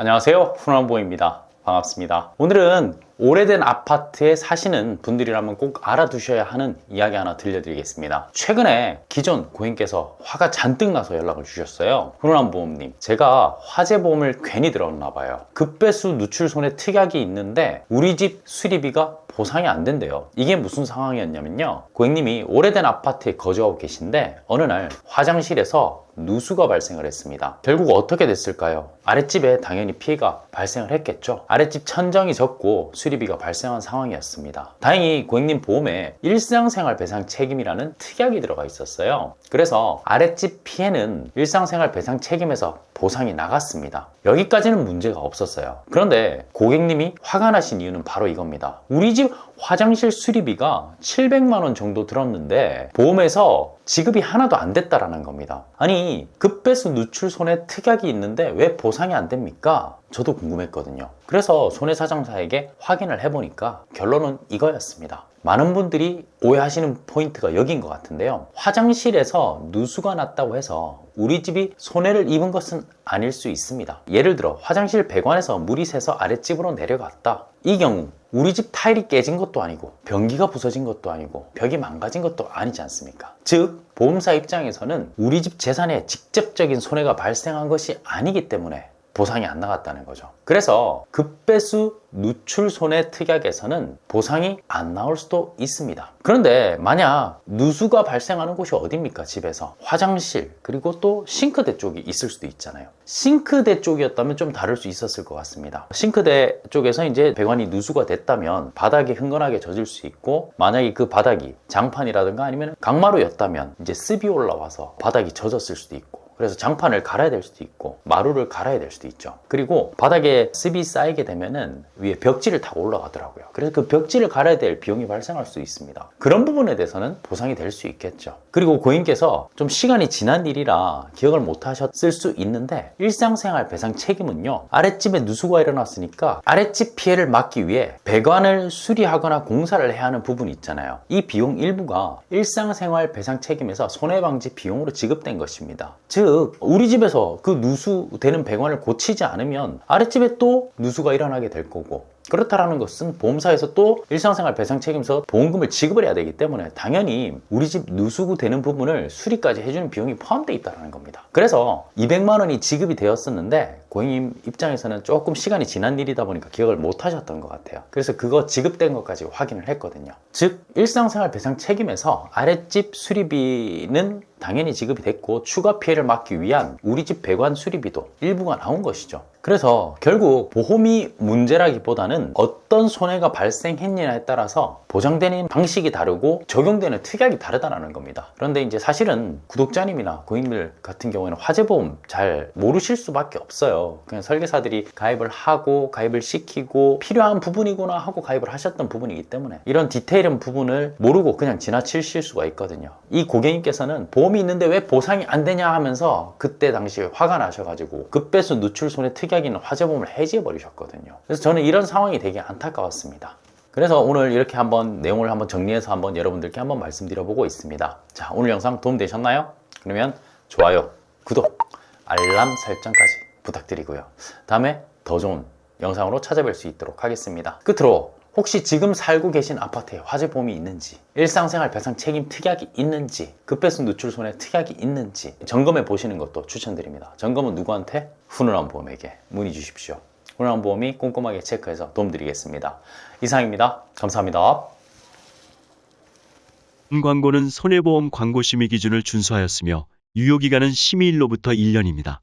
안녕하세요, 훈원보입니다. 반갑습니다. 오늘은 오래된 아파트에 사시는 분들이라면 꼭 알아두셔야 하는 이야기 하나 들려드리겠습니다. 최근에 기존 고객님께서 화가 잔뜩 나서 연락을 주셨어요. 훈원보험님, 제가 화재보험을 괜히 들었나 봐요. 급배수 누출 손해 특약이 있는데 우리 집 수리비가 보상이 안 된대요. 이게 무슨 상황이었냐면요, 고객님이 오래된 아파트에 거주하고 계신데 어느 날 화장실에서 누수가 발생을 했습니다. 결국 어떻게 됐을까요? 아랫집에 당연히 피해가 발생을 했겠죠. 아랫집 천정이 젖고 수리비가 발생한 상황이었습니다. 다행히 고객님 보험에 일상생활 배상 책임이라는 특약이 들어가 있었어요. 그래서 아랫집 피해는 일상생활 배상 책임에서 보상이 나갔습니다. 여기까지는 문제가 없었어요. 그런데 고객님이 화가 나신 이유는 바로 이겁니다. 우리 집 화장실 수리비가 700만 원 정도 들었는데 보험에서 지급이 하나도 안 됐다라는 겁니다. 아니, 급배수 누출 손해 특약이 있는데 왜 보상이 안 됩니까? 저도 궁금했거든요. 그래서 손해사정사에게 확인을 해보니까 결론은 이거였습니다. 많은 분들이 오해하시는 포인트가 여기인 것 같은데요, 화장실에서 누수가 났다고 해서 우리 집이 손해를 입은 것은 아닐 수 있습니다. 예를 들어 화장실 배관에서 물이 새서 아랫집으로 내려갔다. 이 경우 우리 집 타일이 깨진 것도 아니고 변기가 부서진 것도 아니고 벽이 망가진 것도 아니지 않습니까? 즉 보험사 입장에서는 우리 집 재산에 직접적인 손해가 발생한 것이 아니기 때문에 보상이 안 나갔다는 거죠. 그래서 급배수 누출 손해 특약에서는 보상이 안 나올 수도 있습니다. 그런데 만약 누수가 발생하는 곳이 어디입니까? 집에서 화장실, 그리고 또 싱크대 쪽이 있을 수도 있잖아요. 싱크대 쪽이었다면 좀 다를 수 있었을 것 같습니다. 싱크대 쪽에서 이제 배관이 누수가 됐다면 바닥이 흥건하게 젖을 수 있고, 만약에 그 바닥이 장판이라든가 아니면 강마루였다면 이제 습이 올라와서 바닥이 젖었을 수도 있고, 그래서 장판을 갈아야 될 수도 있고 마루를 갈아야 될 수도 있죠. 그리고 바닥에 습이 쌓이게 되면은 위에 벽지를 타고 올라가더라고요. 그래서 그 벽지를 갈아야 될 비용이 발생할 수 있습니다. 그런 부분에 대해서는 보상이 될 수 있겠죠. 그리고 고객님께서 좀 시간이 지난 일이라 기억을 못 하셨을 수 있는데, 일상생활 배상 책임은요, 아랫집에 누수가 일어났으니까 아랫집 피해를 막기 위해 배관을 수리하거나 공사를 해야 하는 부분이 있잖아요. 이 비용 일부가 일상생활 배상 책임에서 손해방지 비용으로 지급된 것입니다. 즉 우리 집에서 그 누수되는 배관을 고치지 않으면 아랫집에 또 누수가 일어나게 될 거고, 그렇다라는 것은 보험사에서 또 일상생활 배상 책임서 보험금을 지급을 해야 되기 때문에 당연히 우리 집 누수 되는 부분을 수리까지 해주는 비용이 포함되어 있다는 겁니다. 그래서 200만 원이 지급이 되었었는데 고객님 입장에서는 조금 시간이 지난 일이다 보니까 기억을 못 하셨던 것 같아요. 그래서 그거 지급된 것까지 확인을 했거든요. 즉 일상생활 배상 책임에서 아랫집 수리비는 당연히 지급이 됐고, 추가 피해를 막기 위한 우리 집 배관 수리비도 일부가 나온 것이죠. 그래서 결국 보험이 문제라기보다는 어떤 손해가 발생했느냐에 따라서 보장되는 방식이 다르고 적용되는 특약이 다르다는 겁니다. 그런데 이제 사실은 구독자님이나 고객님들 같은 경우에는 화재보험 잘 모르실 수밖에 없어요. 그냥 설계사들이 가입을 하고 가입을 시키고 필요한 부분이구나 하고 가입을 하셨던 부분이기 때문에 이런 디테일한 부분을 모르고 그냥 지나치실 수가 있거든요. 이 고객님께서는 보험이 있는데 왜 보상이 안 되냐 하면서 그때 당시에 화가 나셔가지고 급배수 누출 손해 특약이 있는 화재보험을 해지해 버리셨거든요. 그래서 저는 이런 상황이 되게 안타까웠습니다. 그래서 오늘 이렇게 한번 내용을 한번 정리해서 한번 여러분들께 한번 말씀드려보고 있습니다. 자, 오늘 영상 도움되셨나요? 그러면 좋아요, 구독, 알람 설정까지 부탁드리고요. 다음에 더 좋은 영상으로 찾아뵐 수 있도록 하겠습니다. 끝으로 혹시 지금 살고 계신 아파트에 화재보험이 있는지, 일상생활 배상 책임 특약이 있는지, 급배수 누출 손해 특약이 있는지 점검해 보시는 것도 추천드립니다. 점검은 누구한테? 훈훈한보험에게 문의 주십시오. 훈훈한보험이 꼼꼼하게 체크해서 도움드리겠습니다. 이상입니다. 감사합니다. 광고는 손해보험 광고 심의 기준을 준수하였으며 유효기간은 심의일로부터 1년입니다.